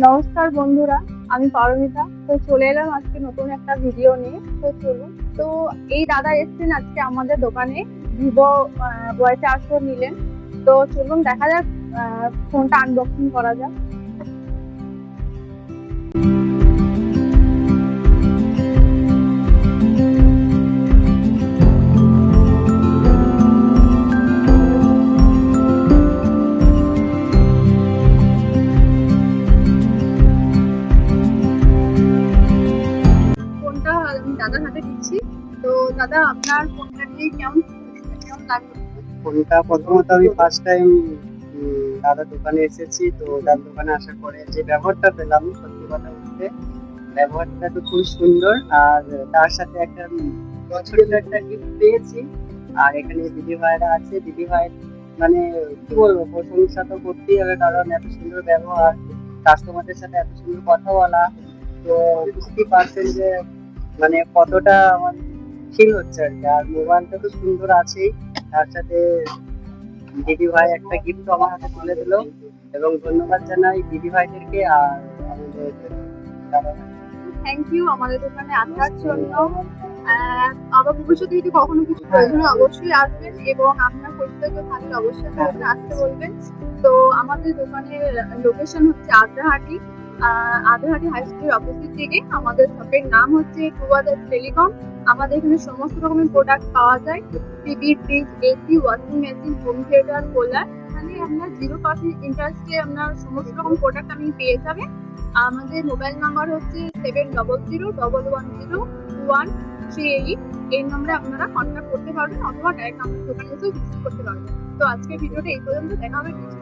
নমস্কার বন্ধুরা, আমি পারমিতা। তো চলে এলাম আজকে নতুন একটা ভিডিও নিয়ে। তো চলুন। তো এই দাদা এসেছেন আজকে আমাদের দোকানে, ভিভো Y400 নিলেন। তো চলুন দেখা যাক, ফোনটা আনবক্সিং করা যাক। ফোনটা আমি দাদার হাতে দিচ্ছি। তো দাদা, আপনার ফোনটা নিয়ে কেমন কেমন লাগলো? ফোনটা প্রথমত আমি ফার্স্ট টাইম দাদার দোকানে এসেছি, তো দাদার দোকানে আসার পরে যে ব্যবহারটা পেলাম, সত্যি কথা বলতে ব্যবহারটা তো খুব সুন্দর। আর তার সাথে একটা ছোট্ট একটা গিফট পেয়েছি। আর এখানে দিদি ভাইরা আছে, দিদি ভাই মানে কি বলবো, প্রশংসা তো করতেই হবে, কারণ এত সুন্দর ব্যবহার, কাস্টমারদের সাথে এত সুন্দর কথা বলা। তো বুঝতেই পারছেন যে মানে কতটা আমার ফিল হচ্ছে আর কি। আর মোবাইলটা তো সুন্দর আছেই, তার সাথে দিদি ভাই একটা গিফট আমার হাতে তুলে দিল। এবং ধন্যবাদ জানাই দিদি ভাইদেরকে আর আমাদের দাদা ভাই। থ্যাংক ইউ আমাদের দোকানে আসার জন্য। আবার ভবিষ্যতে যদি কখনো কিছু প্রয়োজন হয় অবশ্যই আসবেন, এবং আপনার পরিচিত থাকলে অবশ্যই আমাকে আসতে বলবেন। তো আমাদের দোকানের লোকেশন হচ্ছে আদ্রাহাটি। আদ্রাহাটি হাই স্কুলের অপোজিট দিকে। আমাদের শপের নাম হচ্ছে ট্রুবাজার টেলিকম। আমাদের এখানে সমস্ত রকমের প্রোডাক্ট পাওয়া যায়। TV, fridge, AC, washing machine, home theatre, cooler. এখানে আপনার 0% ইন্টারেস্টে আপনার সমস্ত রকম প্রোডাক্ট আপনি পেয়ে যাবেন। আমাদের মোবাইল নাম্বার হচ্ছে 70010138। এই নম্বরে আপনারা কন্ট্যাক্ট করতে পারবেন, অথবা ডাইরেক্ট আমাদের দোকানে এসেও ভিজিট করতে পারবেন। তো আজকের ভিডিওটা এই পর্যন্ত, দেখা হবে next